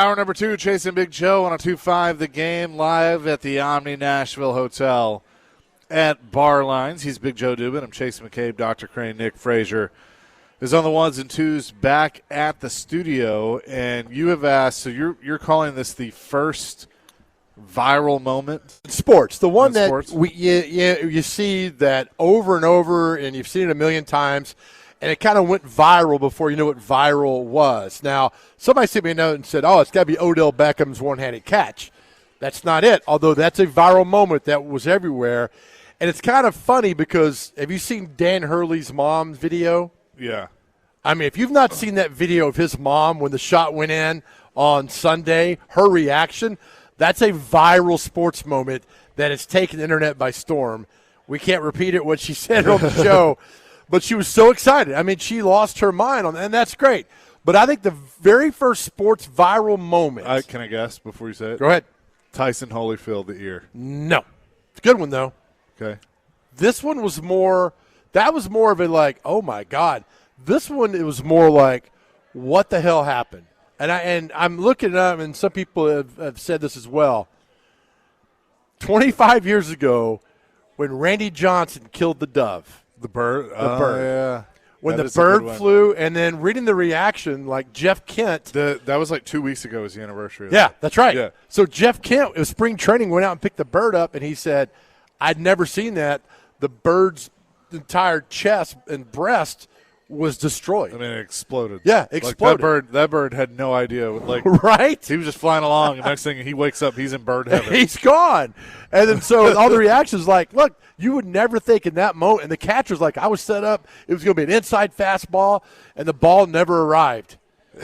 Hour number 2, Chasing Big Joe on a 2-5 The Game, live at the Omni Nashville Hotel at Bar Lines. He's Big Joe Dubin. I'm Chase McCabe. Dr. Crane, Nick Frazier is on the ones and twos back at the studio. And you have asked, so you're calling this the first viral moment in sports, the one in that sports? you see that over and over, and you've seen it a million times. And it kind of went viral before you knew what viral was. Now, somebody sent me a note and said, it's got to be Odell Beckham's one-handed catch. That's not it, although that's a viral moment that was everywhere. And it's kind of funny because have you seen Dan Hurley's mom's video? Yeah. I mean, if you've not seen that video of his mom when the shot went in on Sunday, her reaction, that's a viral sports moment that has taken the internet by storm. We can't repeat it, what she said on the show. But she was so excited. I mean, she lost her mind and that's great. But I think the very first sports viral moment. Can I guess before you say it? Go ahead. Tyson Holyfield, the ear. No. It's a good one, though. Okay. This one was more – that was more of a like, oh, my God. This one, it was more like, what the hell happened? And I'm looking it up, and some people have said this as well. 25 years ago, when Randy Johnson killed the dove. The bird? Yeah. When that the bird flew, and then reading the reaction, like Jeff Kent. That was like 2 weeks ago was the anniversary. Yeah, that's right. Yeah. So Jeff Kent, it was spring training, went out and picked the bird up, and he said, I'd never seen that. The bird's entire chest and breast was destroyed. I mean, it exploded. Yeah, exploded. Like that bird had no idea. Like, right? He was just flying along, and next thing he wakes up, he's in bird heaven. He's gone. And then so all the reactions like, look, you would never think in that moment. And the catcher's like, I was set up. It was going to be an inside fastball, and the ball never arrived.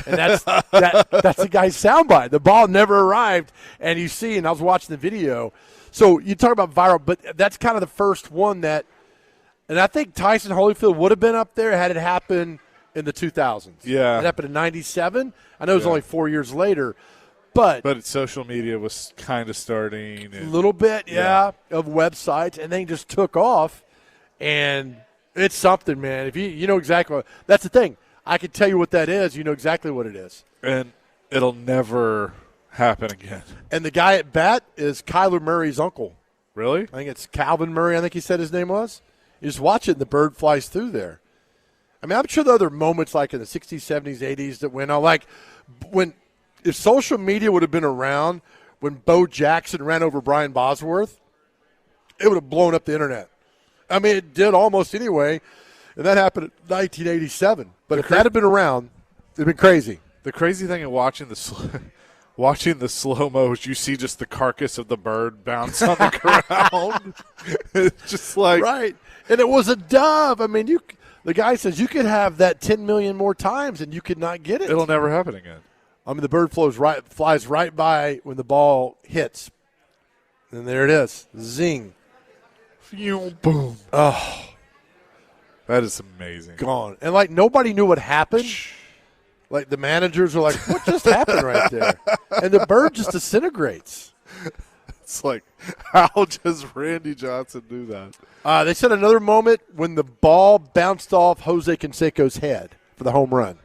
And that's the guy's soundbite. The ball never arrived, and you see, and I was watching the video. So you talk about viral, but that's kind of the first one that, and I think Tyson Holyfield would have been up there had it happened in the 2000s. Yeah. It happened in 97. I know it was only 4 years later. But social media was kind of starting. A little bit, of websites, and they just took off. And it's something, man. If you know exactly what – that's the thing. I can tell you what that is. You know exactly what it is. And it'll never happen again. And the guy at bat is Kyler Murray's uncle. Really? I think it's Calvin Murray, I think he said his name was. You just watch it, and the bird flies through there. I mean, I'm sure there are other moments like in the 60s, 70s, 80s that went on. Like when – if social media would have been around when Bo Jackson ran over Brian Bosworth, it would have blown up the internet. I mean, it did almost anyway, and that happened in 1987. But if that had been around, it would have been crazy. The crazy thing of watching the slow-mo is you see just the carcass of the bird bounce on the ground. It's just like – right. And it was a dove. I mean, the guy says you could have that 10 million more times and you could not get it. It'll never happen again. I mean, the bird flies right by when the ball hits. And there it is. Zing. Boom. Oh. That is amazing. Gone. And, like, nobody knew what happened. Like, the managers were like, what just happened right there? And the bird just disintegrates. It's like, how does Randy Johnson do that? They said another moment when the ball bounced off Jose Canseco's head for the home run.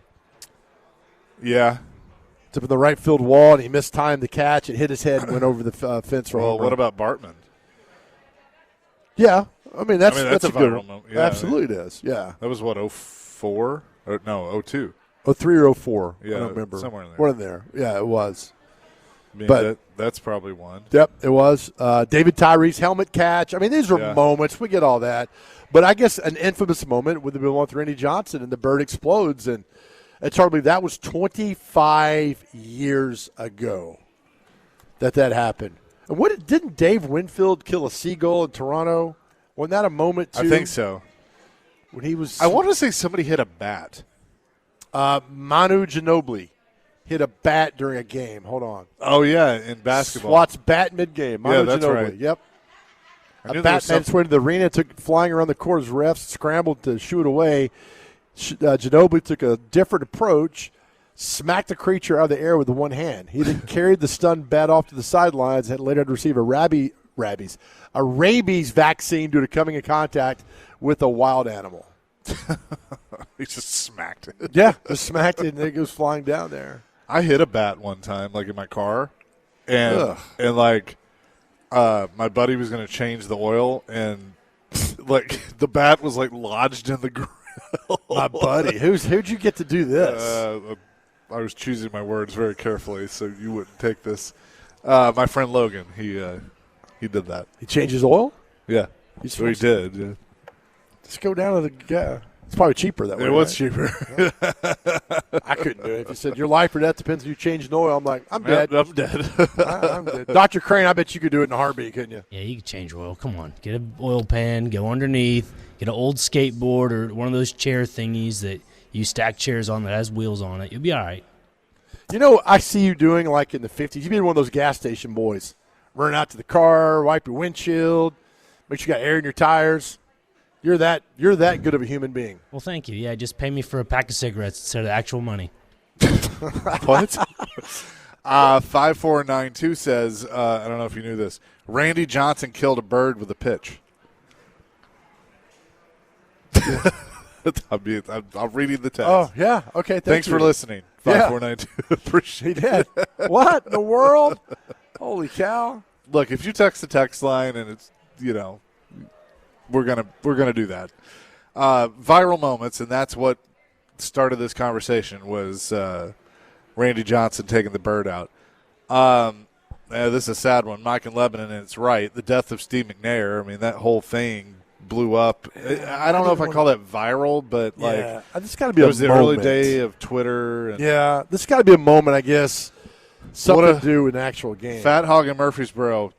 Yeah. It's up in the right field wall, and he mistimed the catch. It hit his head and went over the fence. Well, what about Bartman? Yeah. I mean, that's a good viral moment. Yeah, absolutely it is. Yeah. That was what, 04? Or, no, 02. 03 or 04. Yeah, I don't remember. Somewhere in there. One in there. Yeah, it was. I mean, but that's probably one. Yep, it was. David Tyree's helmet catch. I mean, these are moments. We get all that. But I guess an infamous moment would have been with Randy Johnson, and the bird explodes, and it's hard to believe that was 25 years ago that happened. And didn't Dave Winfield kill a seagull in Toronto? Wasn't that a moment, too? I think so. When he was – I want to say somebody hit a bat. Manu Ginobili hit a bat during a game. Hold on. Oh, yeah, in basketball. Swats bat mid-game. Manu that's Ginobili. right. Yep. A bat made its way to the arena, took it flying around the court as refs scrambled to shoo it away. Ginobili took a different approach, smacked the creature out of the air with the one hand. He then carried the stunned bat off to the sidelines and later had to receive a rabies vaccine due to coming in contact with a wild animal. He just smacked it. Yeah, just smacked it, and it goes flying down there. I hit a bat one time, like in my car, and like my buddy was going to change the oil, and like the bat was like lodged in the grill. My buddy, who'd you get to do this? I was choosing my words very carefully, so you wouldn't take this. My friend Logan, he did that. He changed his oil? Yeah, so he did. Yeah. Just go down to the guy. It's probably cheaper that way. It was cheaper. I couldn't do it. If you said your life or death depends on you changing oil, I'm like, I'm dead. I'm dead. I'm dead. Dr. Crane, I bet you could do it in a heartbeat, couldn't you? Yeah, you can change oil. Come on. Get an oil pan, go underneath, get an old skateboard or one of those chair thingies that you stack chairs on that has wheels on it. You'll be all right. You know, I see you doing like in the 50s. You'd be one of those gas station boys. Run out to the car, wipe your windshield, make sure you got air in your tires. You're that good of a human being. Well, thank you. Yeah, just pay me for a pack of cigarettes instead of the actual money. What? 5492 says, I don't know if you knew this, Randy Johnson killed a bird with a pitch. I'm reading the text. Oh, yeah. Okay, Thanks for listening. 5492. Appreciate it. What in the world? Holy cow. Look, if you text the text line and it's, we're gonna do that. Viral moments, and that's what started this conversation was Randy Johnson taking the bird out. This is a sad one. Mike in Lebanon, and it's right. The death of Steve McNair. I mean, that whole thing blew up. I don't know if I call that viral, but this got to be it was the early day of Twitter. And this got to be a moment, I guess. Something to do with an actual game. Fat Hog in Murfreesboro.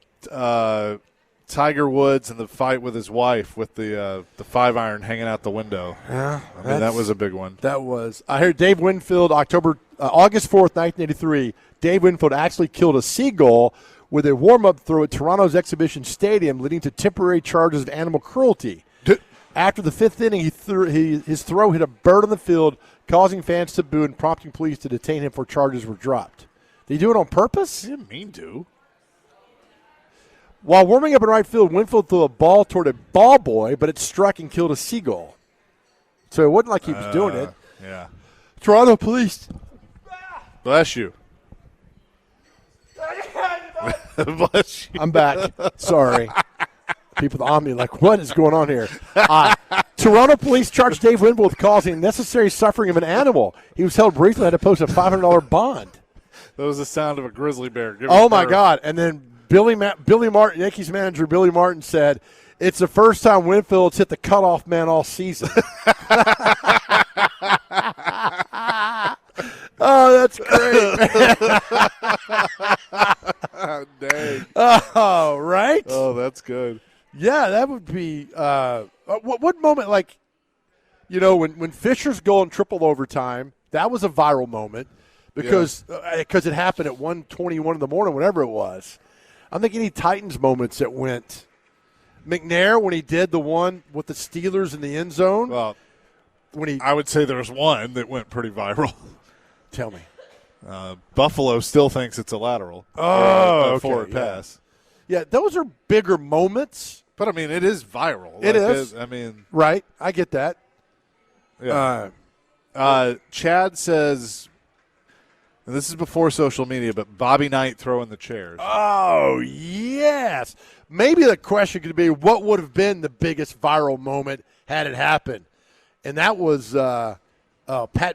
Tiger Woods and the fight with his wife with the 5-iron hanging out the window. Yeah, I mean, that was a big one. That was. I heard Dave Winfield, August 4th, 1983, Dave Winfield actually killed a seagull with a warm-up throw at Toronto's Exhibition Stadium, leading to temporary charges of animal cruelty. After the 5th inning, his throw hit a bird on the field, causing fans to boo and prompting police to detain him before charges were dropped. Did he do it on purpose? He didn't mean to. While warming up in right field, Winfield threw a ball toward a ball boy, but it struck and killed a seagull. So it wasn't like he was doing it. Yeah. Toronto police. Bless you. Bless you. I'm back. Sorry. People on me like, what is going on here? Toronto police charged Dave Winfield with causing unnecessary suffering of an animal. He was held briefly and had to post a $500 bond. That was the sound of a grizzly bear. Oh, my God. And then Billy Martin, Yankees manager Billy Martin said, it's the first time Winfield's hit the cutoff man all season. Oh, that's great. Dang. Oh, right? Oh, that's good. Yeah, that would be what moment, like, when Fisher's goal in triple overtime, that was a viral moment because it happened at 1:21 in the morning, whatever it was. I'm thinking any Titans moments that went. McNair, when he did the one with the Steelers in the end zone. Well, I would say there's one that went pretty viral. Tell me. Buffalo still thinks it's a lateral. Forward pass. Yeah, those are bigger moments. But, I mean, it is viral. It is. Right. I get that. Yeah. Chad says, and this is before social media, but Bobby Knight throwing the chairs. Oh, yes. Maybe the question could be, what would have been the biggest viral moment had it happened? And that was Pat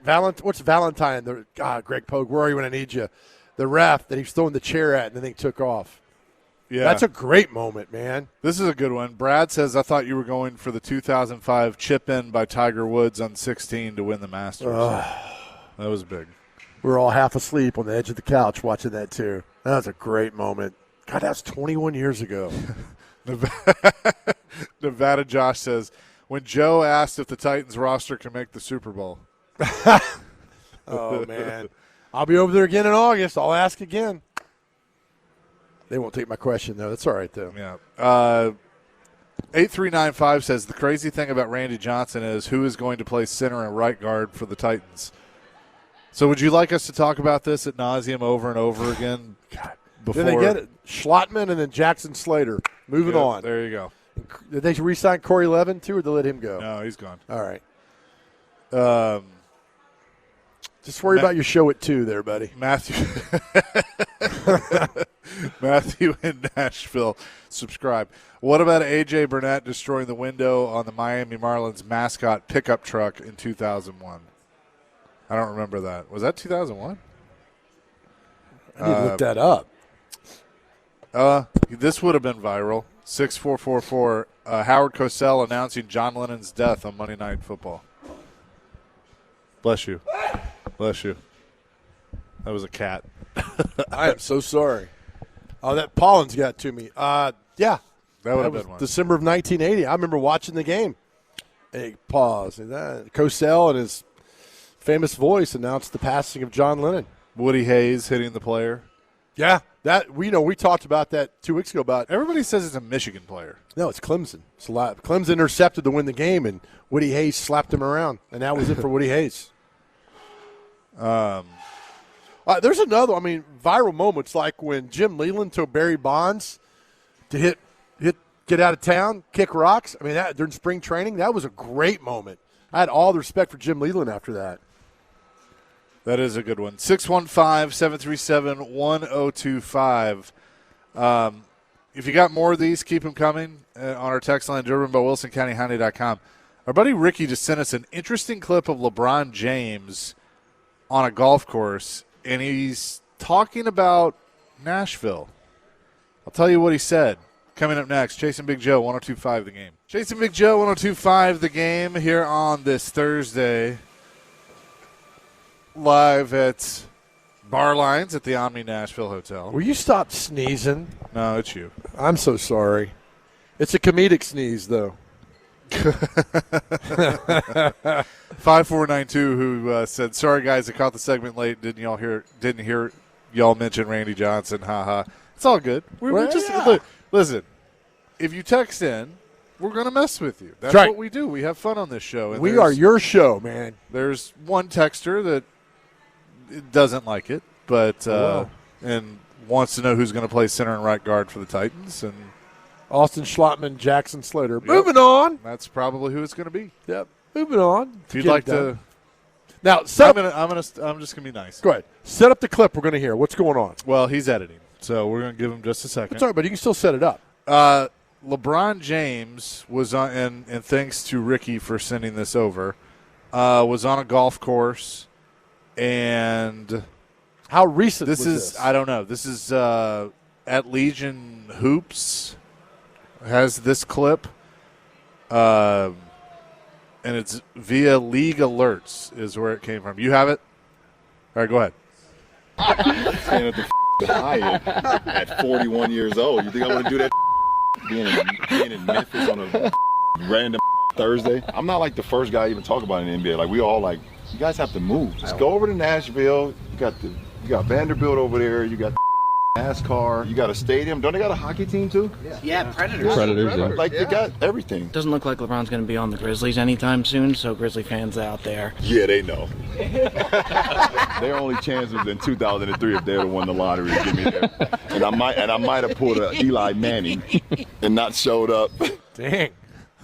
Valentine. What's Valentine? Greg Pogue, where are you when I need you? The ref that he's throwing the chair at and the thing took off. Yeah. That's a great moment, man. This is a good one. Brad says, I thought you were going for the 2005 chip in by Tiger Woods on 16 to win the Masters. That was big. We were all half asleep on the edge of the couch watching that, too. That was a great moment. God, that was 21 years ago. Nevada Josh says, when Joe asked if the Titans roster can make the Super Bowl. Oh, man. I'll be over there again in August. I'll ask again. They won't take my question, though. That's all right, though. Yeah. 8395 says, the crazy thing about Randy Johnson is who is going to play center and right guard for the Titans. So would you like us to talk about this ad nauseum over and over again? God. Before they get it? Schlottman and then Jackson Slater. Moving on. There you go. Did they re-sign Corey Levin, too, or did they let him go? No, he's gone. All right. Just worry about your show at 2 there, buddy. Matthew in Nashville, subscribe. What about A.J. Burnett destroying the window on the Miami Marlins mascot pickup truck in 2001? I don't remember that. Was that 2001? I need to look that up. This would have been viral. 6444, Howard Cosell announcing John Lennon's death on Monday Night Football. Bless you. Bless you. That was a cat. I am so sorry. Oh, that pollen's got to me. Yeah. That would have been one. December of 1980. I remember watching the game. Hey, pause. And Cosell and his famous voice announced the passing of John Lennon. Woody Hayes hitting the player. Yeah. That we talked about that 2 weeks ago about. Everybody says it's a Michigan player. No, it's Clemson. It's a lot. Clemson intercepted to win the game, and Woody Hayes slapped him around, and that was it for Woody Hayes. There's another. Viral moments like when Jim Leland told Barry Bonds to get out of town, kick rocks. That during spring training, that was a great moment. I had all the respect for Jim Leland after that. That is a good one. 615-737-1025. If you got more of these, keep them coming on our text line, driven by WilsonCountyHoney.com. Our buddy Ricky just sent us an interesting clip of LeBron James on a golf course, and he's talking about Nashville. I'll tell you what he said. Coming up next, Chasing Big Joe, 102.5 The Game. Chasing Big Joe, 102.5 The Game here on this Thursday. Live at Bar Lines at the Omni Nashville Hotel. Will you stop sneezing? No, it's you. I'm so sorry. It's a comedic sneeze, though. 5492 who said, sorry guys, I caught the segment late. Didn't hear y'all mention Randy Johnson. Haha. It's all good. Listen, if you text in, we're going to mess with you. That's right. What we do. We have fun on this show. And we are your show, man. There's one texter that doesn't like it, but and wants to know who's going to play center and right guard for the Titans. And Austin Schlottman, Jackson Slater. Yep. Moving on. That's probably who it's going to be. Yep. Moving on. If you'd like to. Now, I'm just going to be nice. Go ahead. Set up the clip we're going to hear. What's going on? Well, he's editing, so we're going to give him just a second. It's all right, but you can still set it up. LeBron James was on, and thanks to Ricky for sending this over, was on a golf course, and how recent was this? I don't know. This is at Legion Hoops has this clip, and it's via League Alerts is where it came from. You have it? All right, go ahead. Staying at the Hyatt at 41 years old. You think I want to do that? Being in Memphis on a random Thursday. I'm not like the first guy to even talk about it in the NBA. Like we all like, you guys have to move. Just go over to Nashville. You got Vanderbilt over there. You got NASCAR. You got a stadium. Don't they got a hockey team too? Yeah, Predators. Yeah. Like they got everything. Doesn't look like LeBron's going to be on the Grizzlies anytime soon, so Grizzly fans out there. Yeah, they know. Their only chance was in 2003 if they'd have won the lottery to get me there. And I might have pulled a Eli Manning and not showed up. Dang.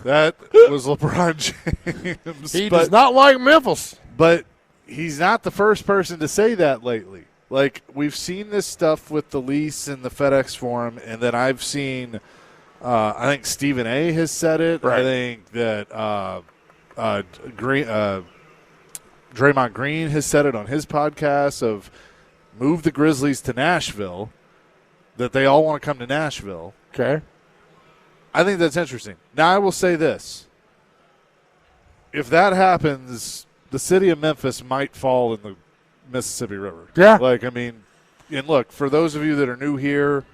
That was LeBron James. He does not like Memphis. But he's not the first person to say that lately. Like, we've seen this stuff with the lease and the FedEx Forum, and then I've seen, I think Stephen A. has said it. Right. I think that Draymond Green has said it on his podcast of move the Grizzlies to Nashville, that they all want to come to Nashville. Okay. I think that's interesting. Now, I will say this. If that happens, the city of Memphis might fall in the Mississippi River. Yeah. And look, for those of you that are new here,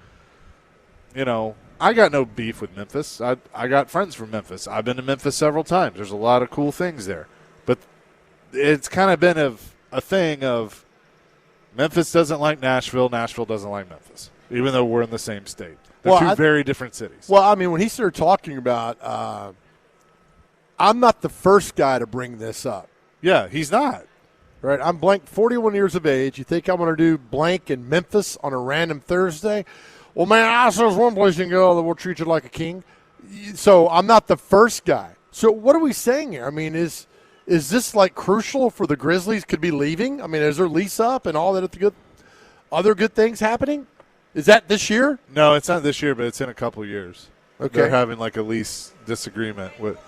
I got no beef with Memphis. I got friends from Memphis. I've been to Memphis several times. There's a lot of cool things there. But it's kind of been a thing of Memphis doesn't like Nashville, Nashville doesn't like Memphis, even though we're in the same state. They're two very different cities. Well, when he started talking about I'm not the first guy to bring this up. Yeah, he's not. Right, I'm blank, 41 years of age. You think I'm going to do blank in Memphis on a random Thursday? Well, man, there's one place you can go that will treat you like a king. So I'm not the first guy. So what are we saying here? Is is this like crucial for the Grizzlies could be leaving? I mean, is there lease up and all that other good things happening? Is that this year? No, it's not this year, but it's in a couple of years. Okay. They're having like a lease disagreement with.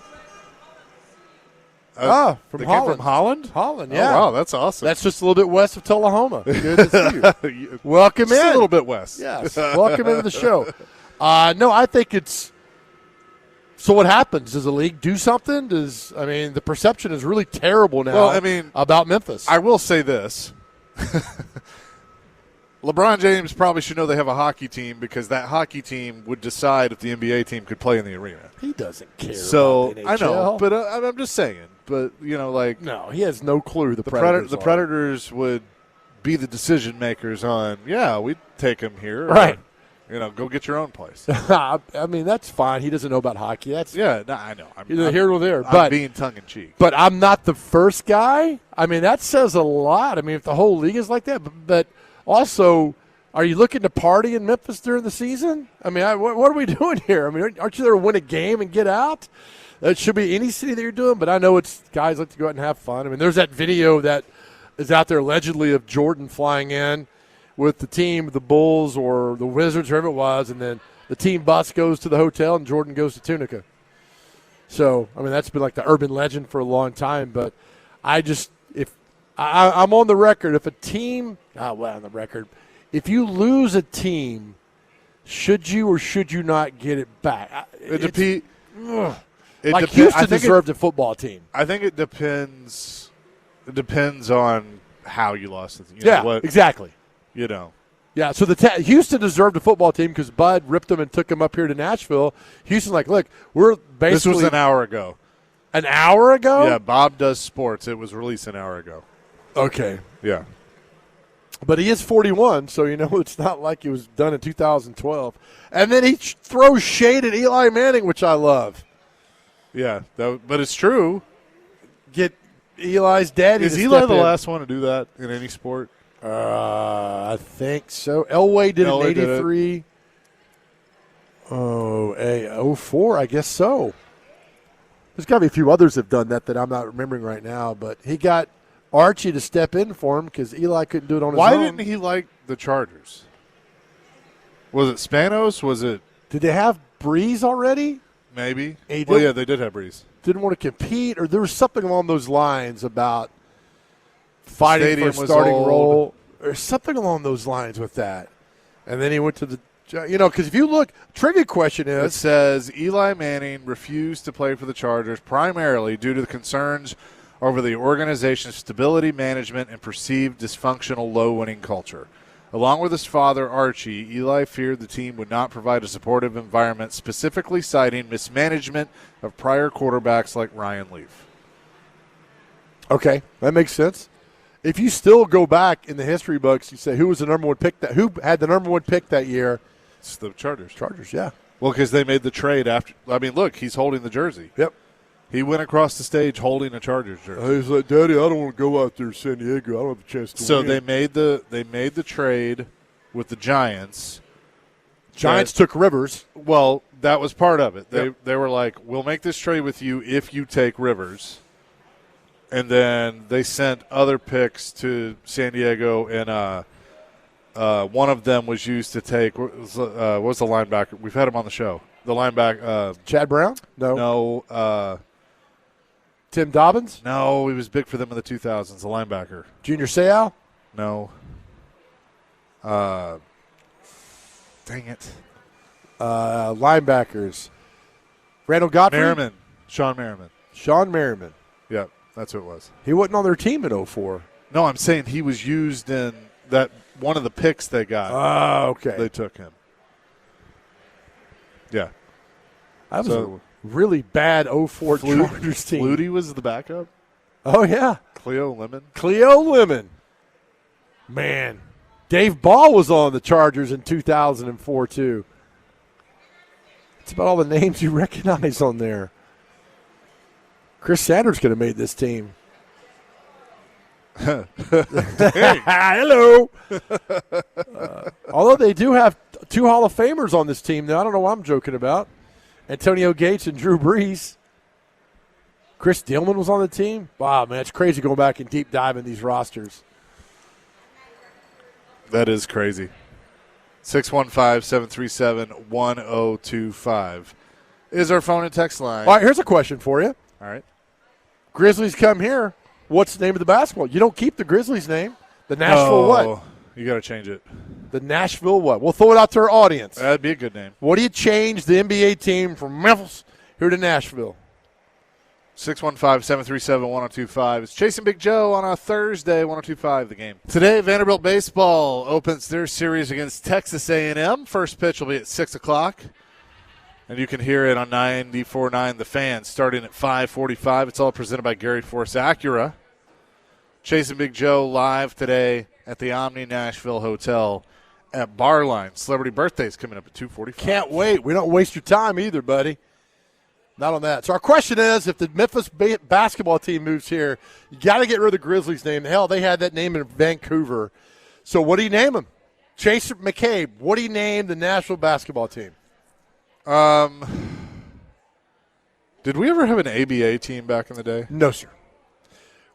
From they Holland. came from Holland? Holland, yeah. Oh, wow, that's awesome. That's just a little bit west of Tullahoma. Good to see you. Welcome just in. a little bit west. Yes. Welcome into the show. No, I think it's – so what happens? Does the league do something? The perception is really terrible now about Memphis. I will say this. LeBron James probably should know they have a hockey team because that hockey team would decide if the NBA team could play in the arena. He doesn't care So, about the NHL. I know, but I'm just saying. But, no, he has no clue the Predators would be the decision makers on, we'd take him here. Right. Or, go get your own place. I mean, that's fine. He doesn't know about hockey. I know. I'm here or there. I'm being tongue-in-cheek. But I'm not the first guy. I mean, that says a lot. I mean, if the whole league is like that. But also, are you looking to party in Memphis during the season? I mean, what are we doing here? I mean, aren't you there to win a game and get out? It should be any city that you're doing, but I know it's guys like to go out and have fun. I mean, there's that video that is out there allegedly of Jordan flying in with the team, the Bulls or the Wizards, whoever it was, and then the team bus goes to the hotel and Jordan goes to Tunica. So, I mean, that's been like the urban legend for a long time, but I'm on the record. If a team, on the record, if you lose a team, should you or should you not get it back? Houston deserved a football team. I think it depends. It depends on how you lost it. Exactly. Yeah, so Houston deserved a football team because Bud ripped them and took them up here to Nashville. Houston's like, look, we're basically. This was an hour ago. An hour ago? Yeah, Bob does sports. It was released an hour ago. Okay. Yeah. But he is 41, so it's not like it was done in 2012. And then he throws shade at Eli Manning, which I love. Yeah, but it's true. Get Eli's daddy. Is Eli the last one to do that in any sport? I think so. Elway did it in 83. 04, I guess so. There's got to be a few others that have done that I'm not remembering right now, but he got Archie to step in for him because Eli couldn't do it on his own. Why didn't he like the Chargers? Was it Spanos? Was it? Did they have Breeze already? Maybe. They did have Breeze. Didn't want to compete, or there was something along those lines about fighting for a Stadium was starting old. role, or something along those lines with that. And then he went to the, because if you look, trivia question It is, says Eli Manning refused to play for the Chargers primarily due to the concerns over the organization's stability management and perceived dysfunctional low-winning culture. Along with his father, Archie, Eli feared the team would not provide a supportive environment, specifically citing mismanagement of prior quarterbacks like Ryan Leaf. okay, that makes sense. If you still go back in the history books, you say who was the number one pick who had the number one pick that year? It's the Chargers. Chargers, yeah. Well, because they made the trade after. I mean, look, he's holding the jersey. Yep. He went across the stage holding a Chargers jersey. He's like, Daddy, I don't want to go out there to San Diego. I don't have a chance to win. They made the trade with the Giants. Giants took Rivers. Well, that was part of it. Yep. They were like, we'll make this trade with you if you take Rivers. And then they sent other picks to San Diego, and one of them was used to take what was the linebacker? We've had him on the show. The linebacker. Chad Brown? No. Tim Dobbins? No, he was big for them in the 2000s, the linebacker. Junior Seau? No. Dang it. Linebackers. Randall Godfrey? Merriman. Sean Merriman. Sean Merriman. Yeah, that's who it was. He wasn't on their team in 04. No, I'm saying he was used in that one of the picks they got. Oh, okay. They took him. Yeah. That was a really bad 04 Chargers team. Flutie was the backup. Oh, yeah. Cleo Lemon. Man. Dave Ball was on the Chargers in 2004, too. That's about all the names you recognize on there. Chris Sanders could have made this team. Hello. Although they do have two Hall of Famers on this team, though. I don't know what I'm joking about. Antonio Gates and Drew Brees. Chris Dillman was on the team. Wow, man, it's crazy going back and deep diving these rosters. That is crazy. 615-737-1025 is our phone and text line. All right, here's a question for you. All right. Grizzlies come here. What's the name of the basketball? You don't keep the Grizzlies name. The Nashville what? You got to change it. The Nashville what? We'll throw it out to our audience. That'd be a good name. What do you change the NBA team from Memphis here to Nashville? 615-737-1025. It's Chasing Big Joe on a Thursday, 1025 the game. Today, Vanderbilt baseball opens their series against Texas A&M. First pitch will be at 6 o'clock. And you can hear it on 94.9 The Fan starting at 5:45. It's all presented by Gary Force Acura. Chasing Big Joe live today at the Omni Nashville Hotel at Barline. Celebrity birthdays coming up at 2:45. Can't wait. We don't waste your time either, buddy. Not on that. So our question is, if the Memphis basketball team moves here, you got to get rid of the Grizzlies name. Hell, they had that name in Vancouver. So what do you name them? Chase McCabe, what do you name the Nashville basketball team? Did we ever have an ABA team back in the day? No, sir.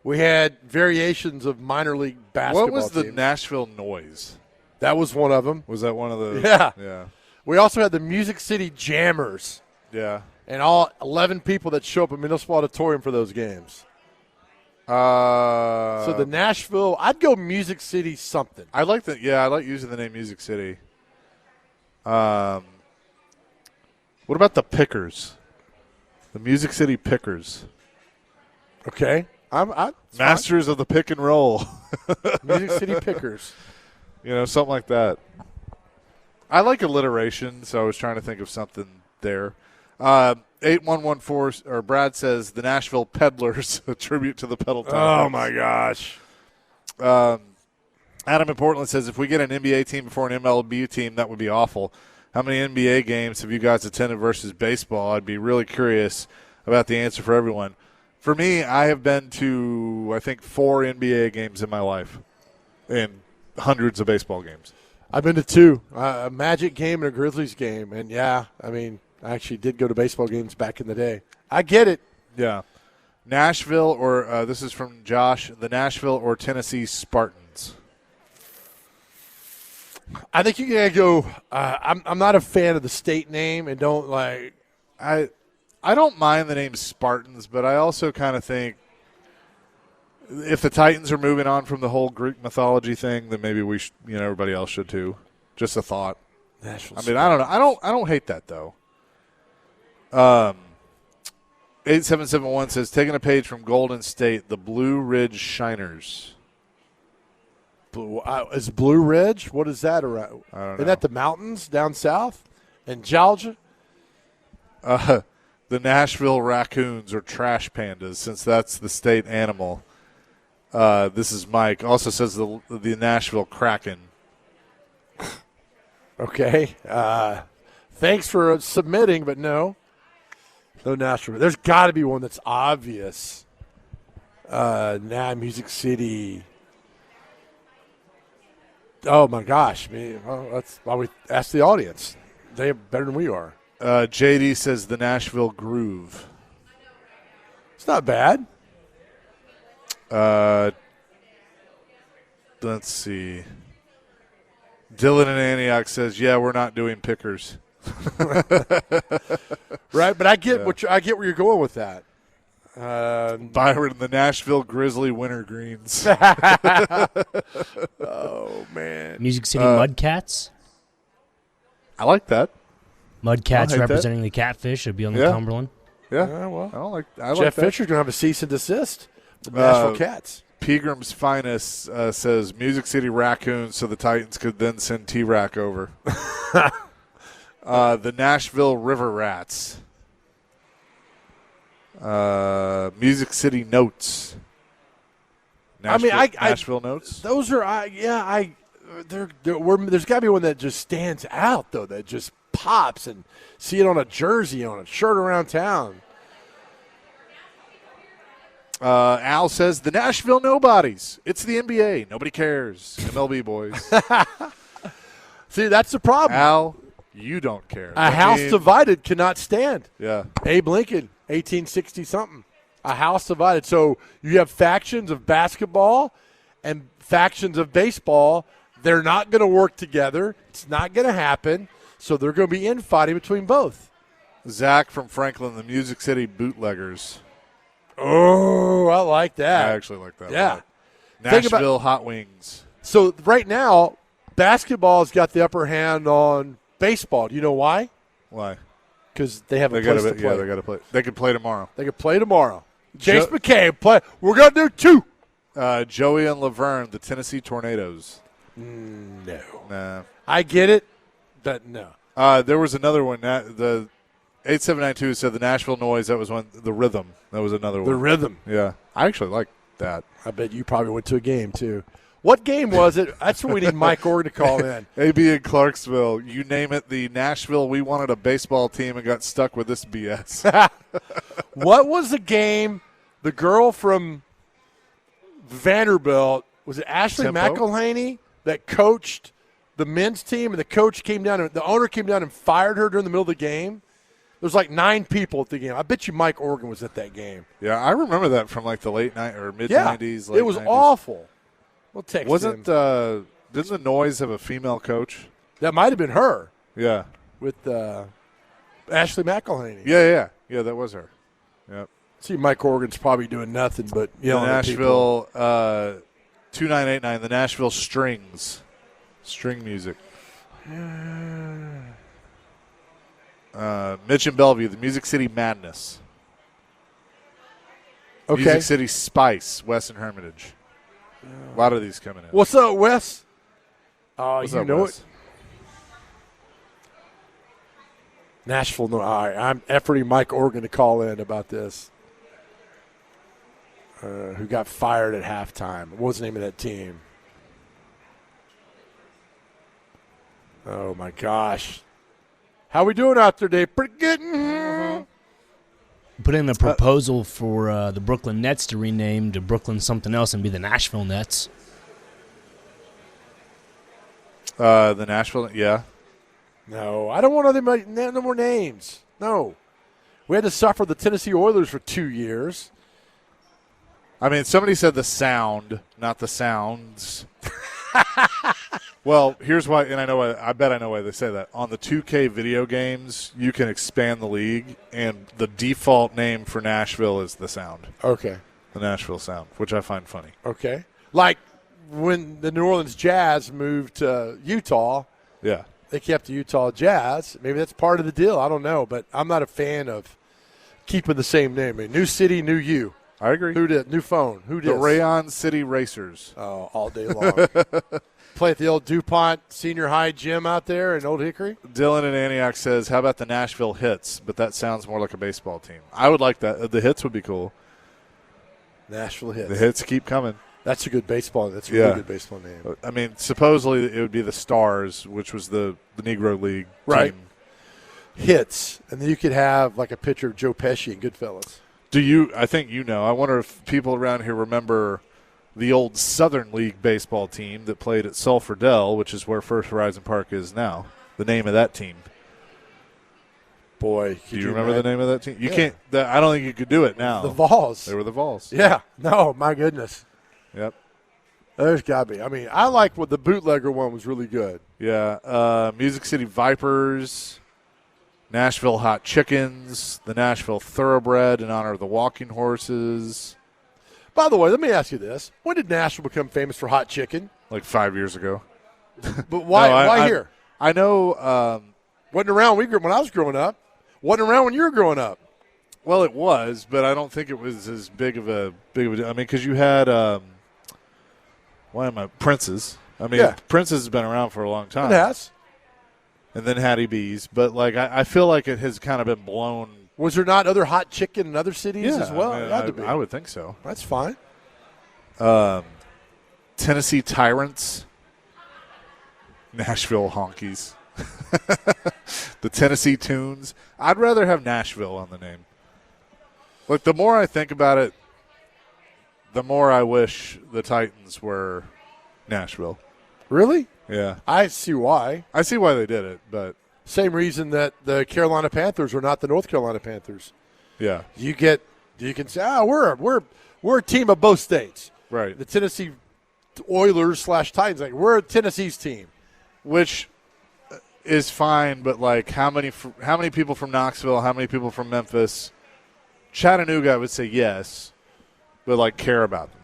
We had variations of minor league basketball What was the teams. Nashville Noise? That was one of them. Was that one of the? Yeah. Yeah. We also had the Music City Jammers. Yeah. And all 11 people that show up at Municipal Auditorium for those games. So the Nashville, I'd go Music City something. I like that. Yeah, I like using the name Music City. What about the Pickers? The Music City Pickers. Okay. Masters of the pick and roll. Music City Pickers. Something like that. I like alliteration, so I was trying to think of something there. 8114, or Brad says the Nashville Peddlers, a tribute to the pedal time. Oh, my gosh. Adam in Portland says if we get an NBA team before an MLB team, that would be awful. How many NBA games have you guys attended versus baseball? I'd be really curious about the answer for everyone. For me, I have been to, I think, 4 NBA games in my life and hundreds of baseball games. I've been to 2, a Magic game and a Grizzlies game. And, yeah, I actually did go to baseball games back in the day. I get it. Yeah. Nashville or this is from Josh, the Nashville or Tennessee Spartans. I think you got to go I'm not a fan of the state name and don't like – I don't mind the name Spartans, but I also kind of think if the Titans are moving on from the whole Greek mythology thing, then maybe we should, everybody else should too. Just a thought. Nashville. I don't know. I don't hate that though. 8771 says taking a page from Golden State, the Blue Ridge Shiners. Is Blue Ridge? What is that around? I don't know. Isn't that the mountains down south in Georgia? The Nashville Raccoons or Trash Pandas, since that's the state animal. This is Mike. Also says the Nashville Kraken. Okay. Thanks for submitting, but no. No Nashville. There's got to be one that's obvious. Music City. Oh, my gosh. Well, that's why we asked the audience. They are better than we are. JD says the Nashville Groove. It's not bad. Let's see. Dylan in Antioch says, "Yeah, we're not doing pickers." Right, but I get where you're going with that. Byron, the Nashville Grizzly Winter Greens. Oh man, Music City Mudcats. I like that. Mudcats representing the Catfish should be on the Cumberland. Yeah, well, I like Jeff that. Fisher's gonna have a cease and desist. The Nashville Cats. Pilgrim's Finest says Music City Raccoons, so the Titans could then send T-Rack over. The Nashville River Rats. Music City Notes. Nashville Notes. Those are there's got to be one that just stands out though, that just pops, and see it on a jersey, on a shirt around town. Al says the Nashville Nobodies. It's the NBA. Nobody cares. MLB boys. See, that's the problem. Al, you don't care. A house divided cannot stand. Yeah. Abe Lincoln, 1860-something. A house divided. So you have factions of basketball and factions of baseball. They're not going to work together. It's not going to happen. So they're going to be infighting between both. Zach from Franklin, the Music City Bootleggers. Oh, I like that. I actually like that. Yeah. Nashville Hot Wings. So right now, basketball's got the upper hand on baseball. Do you know why? Why? Because they have a place to play. Yeah, they got to play. They could play tomorrow. They could play tomorrow. Chase McCabe play. We're going to do 2. Joey and Laverne, the Tennessee Tornadoes. No. Nah. I get it, but no. There was another one. The 8792 said the Nashville Noise. That was one. The Rhythm. That was another one. The Rhythm. Yeah. I actually like that. I bet you probably went to a game, too. What game was it? That's what we need Mike Organ to call in. AB in Clarksville. You name it. The Nashville, we wanted a baseball team and got stuck with this BS. What was the game? The girl from Vanderbilt, was it Ashley McElhaney that coached the men's team, and the coach came down, and the owner came down and fired her during the middle of the game? There was like 9 people at the game. I bet you Mike Organ was at that game. Yeah, I remember that from like the late night or mid 90s. It was 90s. awful. We'll text Wasn't him. Didn't the Noise have a female coach? That might have been her Yeah. with Ashley McElhaney. Yeah, that was her. Yep. See, Mike Organ's probably doing nothing but The yelling at people. Nashville 2989, the Nashville Strings. String music. Mitch and Bellevue, the Music City Madness. Okay. Music City Spice, Wes and Hermitage. A lot of these coming in. What's up, Wes? What's you up, know Wes? it. Nashville, no. All right, I'm efforting Mike Organ to call in about this. Who got fired at halftime? What was the name of that team? Oh, my gosh. How we doing out there, Dave? Pretty good. Mm-hmm. Put in a proposal for the Brooklyn Nets to rename to Brooklyn something else and be the Nashville Nets. The Nashville, yeah. No, I don't want no more names. No. We had to suffer the Tennessee Oilers for 2 years. I mean, somebody said the sound, not the sounds. Well, here's why, and I bet I know why they say that. On the 2K video games, you can expand the league, and the default name for Nashville is the Sound. Okay. The Nashville Sound, which I find funny. Okay. Like when the New Orleans Jazz moved to Utah, Yeah. they kept the Utah Jazz. Maybe that's part of the deal. I don't know, but I'm not a fan of keeping the same name. I mean, new city, new you. I agree. Who did? New phone. Who did? The Rayon City Racers. Oh, all day long. Play at the old DuPont Senior High gym out there in Old Hickory. Dylan in Antioch says, how about the Nashville Hits? But that sounds more like a baseball team. I would like that. The Hits would be cool. Nashville Hits. The Hits keep coming. That's a good baseball. That's a really good baseball name. I mean, supposedly it would be the Stars, which was the Negro League Right. team. Hits. And then you could have like a picture of Joe Pesci in Goodfellas. I think you know. I wonder if people around here remember the old Southern League baseball team that played at Sulphur Dell, which is where First Horizon Park is now. The name of that team. Boy, do you remember the name of that team? You can't. I don't think you could do it now. The Vols. They were the Vols. Yeah. No, my goodness. Yep. There's got to be. I mean, I like what the bootlegger one was really good. Yeah. Music City Vipers, Nashville Hot Chickens, the Nashville Thoroughbred in honor of the walking horses. By the way, let me ask you this. When did Nashville become famous for hot chicken? Like 5 years ago. But why why here? I know. Wasn't around when I was growing up. Wasn't around when you were growing up. Well, it was, but I don't think it was as big of a deal. I mean, because you had Prince's. I mean, Prince's has been around for a long time. It has. And then Hattie B's, but like I feel like it has kind of been blown. Was there not other hot chicken in other cities as well? I mean, it had to be. I would think so. That's fine. Tennessee Tyrants, Nashville Honkies, the Tennessee Tunes. I'd rather have Nashville on the name. Look, the more I think about it, the more I wish the Titans were Nashville. Really? Yeah. I see why. I see why they did it, but same reason that the Carolina Panthers were not the North Carolina Panthers. yeah. You get You can say, we're a team of both states. Right. The Tennessee Oilers / Titans, like we're Tennessee's team. Which is fine, but like how many people from Knoxville, how many people from Memphis, Chattanooga, I would say yes, but like care about them.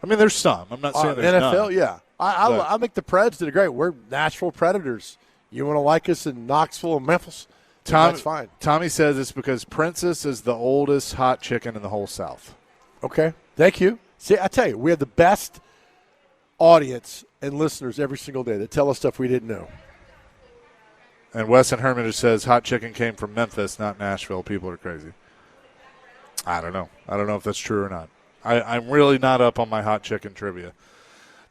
I mean, there's some. I'm not saying there's NFL, none. yeah. I think the Preds did it great. We're Nashville Predators. You want to like us in Knoxville and Memphis? That's fine. Tommy says it's because Princess is the oldest hot chicken in the whole South. Okay. Thank you. See, I tell you, we have the best audience and listeners every single day that tell us stuff we didn't know. And Weston Hermitage says hot chicken came from Memphis, not Nashville. People are crazy. I don't know. I don't know if that's true or not. I'm really not up on my hot chicken trivia.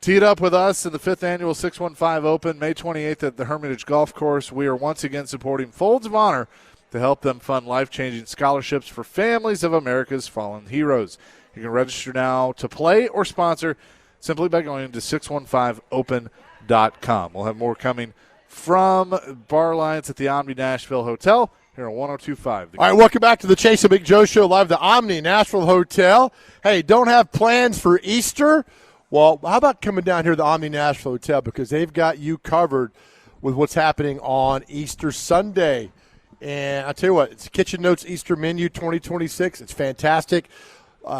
Tee it up with us in the 5th Annual 615 Open, May 28th at the Hermitage Golf Course. We are once again supporting Folds of Honor to help them fund life-changing scholarships for families of America's fallen heroes. You can register now to play or sponsor simply by going to 615open.com. We'll have more coming from Bar Lions at the Omni Nashville Hotel here on 102.5. All right, welcome back to the Chase and Big Joe Show live at the Omni Nashville Hotel. Hey, don't have plans for Easter? Well, how about coming down here to the Omni Nashville Hotel because they've got you covered with what's happening on Easter Sunday. And I'll tell you what, it's Kitchen Notes Easter Menu 2026. It's fantastic.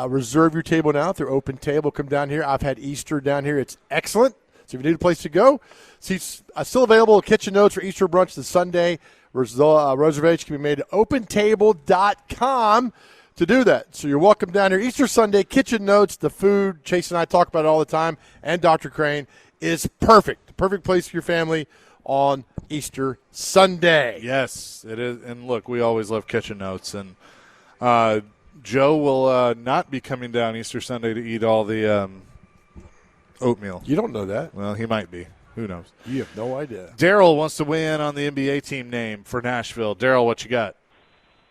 Reserve your table now through Open Table. Come down here. I've had Easter down here. It's excellent. So if you need a place to go, seats still available. Kitchen Notes for Easter brunch this Sunday. Reservation can be made at opentable.com to do that. So you're welcome down here. Easter Sunday, Kitchen Notes, the food, Chase and I talk about it all the time, and Dr. Crane is perfect. The perfect place for your family on Easter Sunday. Yes, it is. And look, we always love Kitchen Notes. And Joe will not be coming down Easter Sunday to eat all the oatmeal. You don't know that. Well, he might be. Who knows? You have no idea. Daryl wants to weigh in on the NBA team name for Nashville. Daryl, what you got?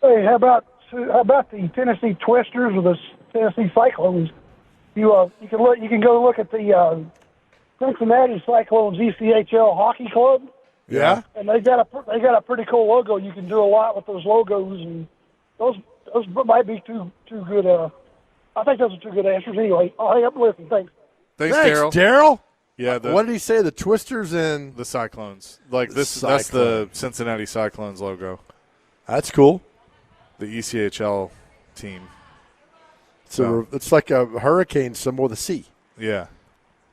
Hey, how about the Tennessee Twisters or the Tennessee Cyclones? You can go look at the Cincinnati Cyclones ECHL hockey club. Yeah. And they got a pretty cool logo. You can do a lot with those logos, and those might be too good. I think those are two good answers. Anyway, I'll hang up and listen. Thanks. Thanks, Daryl. Daryl. Yeah. What did he say? The Twisters and the Cyclones. Like this. That's the Cincinnati Cyclones logo. That's cool. The ECHL team. So it's like a hurricane symbol with a C. Yeah.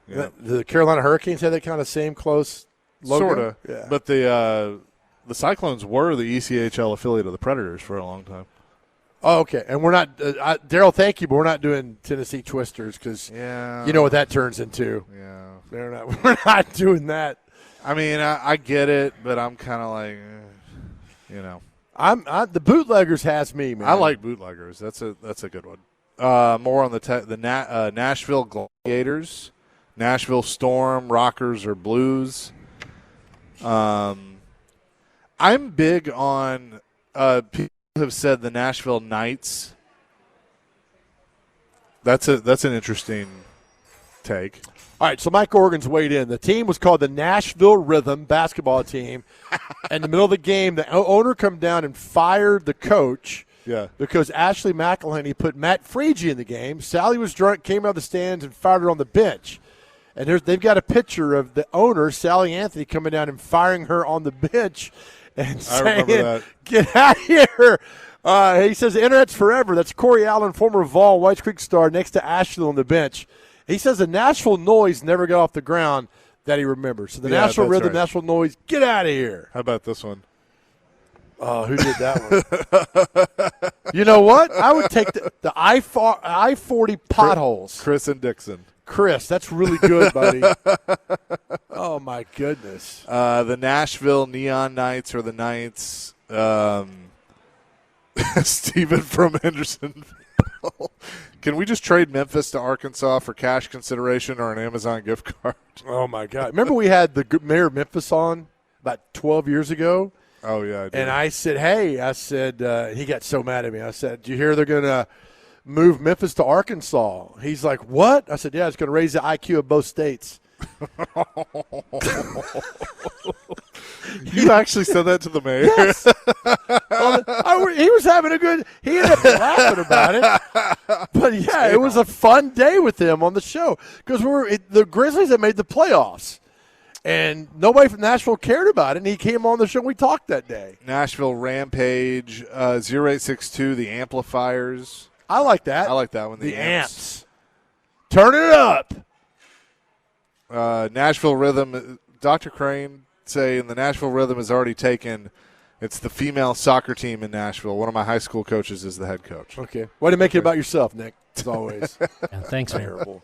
The Carolina Hurricanes had that kind of same close logo. Sort of. Yeah. But the Cyclones were the ECHL affiliate of the Predators for a long time. Oh, okay. And we're not Daryl, thank you, but we're not doing Tennessee Twisters because you know what that turns into. Yeah. We're not doing that. I mean, I get it, but I'm kind of like, the Bootleggers has me, man. I like Bootleggers. That's a good one. More on the Nashville Gladiators, Nashville Storm, Rockers, or Blues. I'm big on people have said the Nashville Knights. That's an interesting take. All right, so Mike Organ's weighed in. The team was called the Nashville Rhythm basketball team. In the middle of the game, the owner come down and fired the coach. Yeah. Because Ashley McElhenney put Matt Freege in the game. Sally was drunk, came out of the stands, and fired her on the bench. And they've got a picture of the owner, Sally Anthony, coming down and firing her on the bench and saying, "Get out of here." He says, "The internet's forever." That's Corey Allen, former Vol Whites Creek star, next to Ashley on the bench. He says the Nashville Noise never got off the ground that he remembers. So the Nashville Rhythm, right. Nashville Noise, get out of here. How about this one? Oh, who did that one? You know what? I would take the I-40 potholes. Chris and Dixon. Chris, that's really good, buddy. Oh, my goodness. The Nashville Neon Knights or the Knights. Steven from Hendersonville. Can we just trade Memphis to Arkansas for cash consideration or an Amazon gift card? Oh, my God. Remember we had the mayor of Memphis on about 12 years ago? Oh, yeah, I did. And I said, he got so mad at me. I said, "Do you hear they're going to move Memphis to Arkansas?" He's like, "What?" I said, "Yeah, it's going to raise the IQ of both states." You actually said that to the mayor? Yes. He was having a good – he ended up laughing about it. But, yeah, it was a fun day with him on the show because the Grizzlies had made the playoffs. And nobody from Nashville cared about it, and he came on the show and we talked that day. Nashville Rampage, 0862, the Amplifiers. I like that. I like that one. The amps. Turn it up. Nashville Rhythm, Dr. Crane saying the Nashville Rhythm has already taken – it's the female soccer team in Nashville. One of my high school coaches is the head coach. Okay. Way to make it about yourself, Nick, as always. Yeah, thanks, man. Terrible.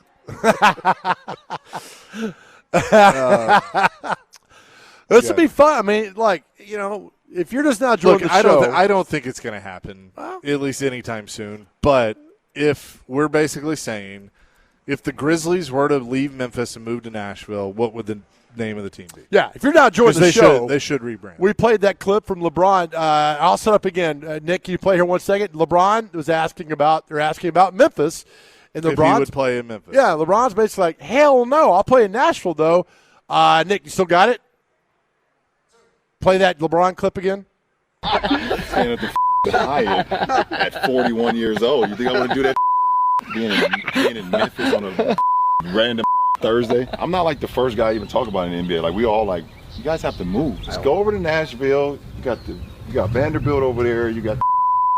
This would be fun. I mean, if you're just now joining the show. I don't think it's going to happen, at least anytime soon. But if we're basically saying if the Grizzlies were to leave Memphis and move to Nashville, what would the name of the team be? Yeah, if you're now joining the show. They should rebrand. We played that clip from LeBron. I'll set up again. Nick, can you play here 1 second? LeBron was asking about Memphis. And if he would play in Memphis. Yeah, LeBron's basically like, hell no, I'll play in Nashville, though. Nick, you still got it? Play that LeBron clip again. Staying at the Hyatt at 41 years old. You think I want to do that? Being in Memphis on a random Thursday. I'm not like the first guy to even talk about it in the NBA. Like, we all like, you guys have to move. Just go over to Nashville. You got Vanderbilt over there. You got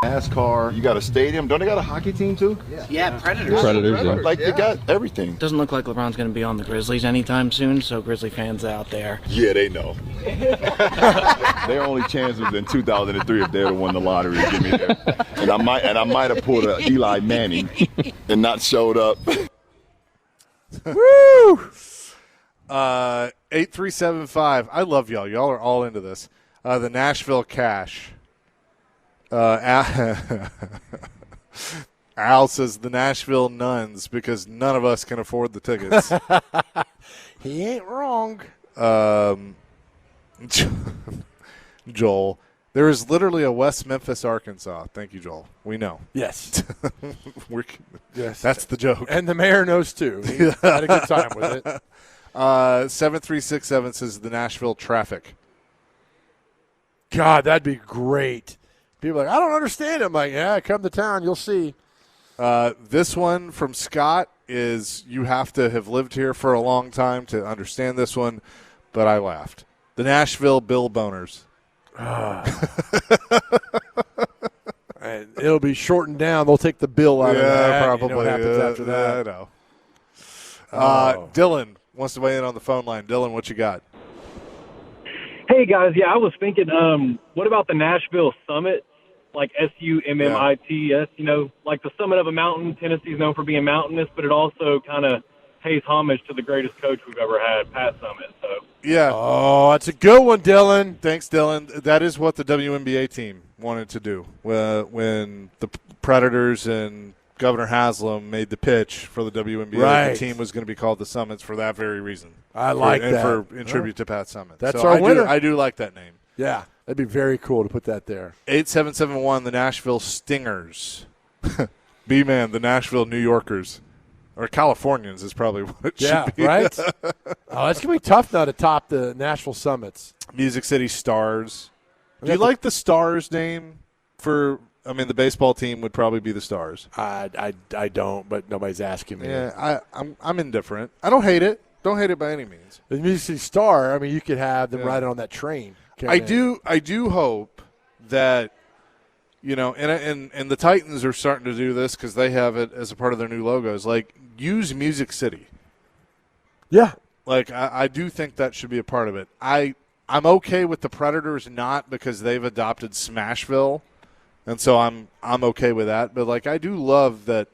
NASCAR. You got a stadium. Don't they got a hockey team too? Yeah, Predators. Yeah. Like, they got everything. Doesn't look like LeBron's going to be on the Grizzlies anytime soon, so Grizzly fans out there. Yeah, they know. Their only chance was in 2003 if they would have won the lottery to give me that. And I might have pulled a Eli Manning and not showed up. Woo! 8375. I love y'all. Y'all are all into this. The Nashville Cash. Al says the Nashville Nuns because none of us can afford the tickets. He ain't wrong. Joel, there is literally a West Memphis, Arkansas. Thank you, Joel. We know. Yes. Yes. That's the joke. And the mayor knows, too. He had a good time with it. 7367 says the Nashville Traffic. God, that'd be great. People are like, I don't understand it. I'm like, yeah, come to town. You'll see. This one from Scott is you have to have lived here for a long time to understand this one, but I laughed. The Nashville Bill Boners. And it'll be shortened down. They'll take the bill out of that. Probably. You know what happens after that. I know. Dylan wants to weigh in on the phone line. Dylan, what you got? Hey, guys. Yeah, I was thinking, what about the Nashville Summit? Like SUMMITS, like the summit of a mountain. Tennessee's known for being mountainous, but it also kind of pays homage to the greatest coach we've ever had, Pat Summitt. So yeah. Oh, that's a good one, Dylan. Thanks, Dylan. That is what the WNBA team wanted to do when the Predators and Governor Haslam made the pitch for the WNBA. Right. The team was going to be called the Summits for that very reason. I like that. In tribute to Pat Summitt. That's our winner. I do like that name. Yeah, that'd be very cool to put that there. 8771, the Nashville Stingers. B-Man, the Nashville New Yorkers. Or Californians is probably what it should be. Yeah, right? Oh, it's going to be tough now to top the Nashville Summits. Music City Stars. Do you like the Stars name for – I mean, the baseball team would probably be the Stars. I don't, but nobody's asking me. Yeah, I'm indifferent. I don't hate it. Don't hate it by any means. The Music City Star, I mean, you could have them riding on that train. I do hope that – and the Titans are starting to do this because they have it as a part of their new logos. Like, use Music City. Yeah. Like, I do think that should be a part of it. I'm okay with the Predators not because they've adopted Smashville, and so I'm okay with that. But, like, I do love that,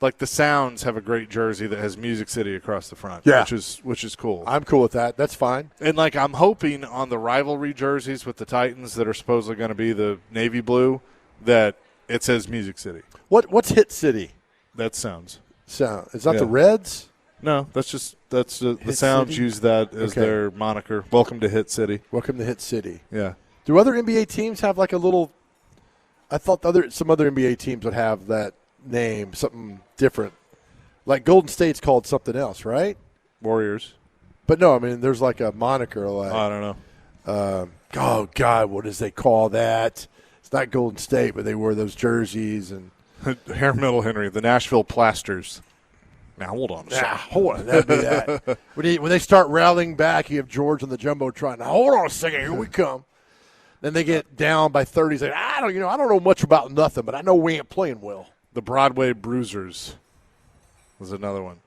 like, the Sounds have a great jersey that has Music City across the front, which is cool. I'm cool with that. That's fine. And, like, I'm hoping on the rivalry jerseys with the Titans that are supposedly going to be the navy blue that it says Music City. What's Hit City? That Sounds. Is that the Reds? No, that's the Sounds City? use that as their moniker. Welcome to Hit City. Welcome to Hit City. Yeah. Do other NBA teams have like a little? I thought some other NBA teams would have that name, something different. Like Golden State's called something else, right? Warriors. But no, I mean there's like a moniker. Like I don't know. oh, God, what does they call that? It's not Golden State, but they wore those jerseys. And Hair Middle Henry, the Nashville Plasters. Now, hold on a second. hold on, that'd be that. When they start rallying back, you have George on the Jumbotron. Now, hold on a second, here we come. Then they get down by 30. Say, I don't know much about nothing, but I know we ain't playing well. The Broadway Bruisers was another one.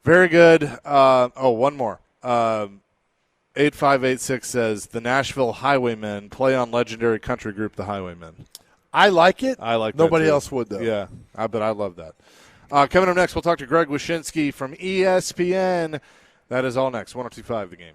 Very good. One more. 8586 says the Nashville Highwaymen play on legendary country group the Highwaymen. I like it. I like Nobody that too. else would, though. Yeah, but I love that. Coming up next, we'll talk to Greg Wyshynski from ESPN. That is all next. 102.5 The Game.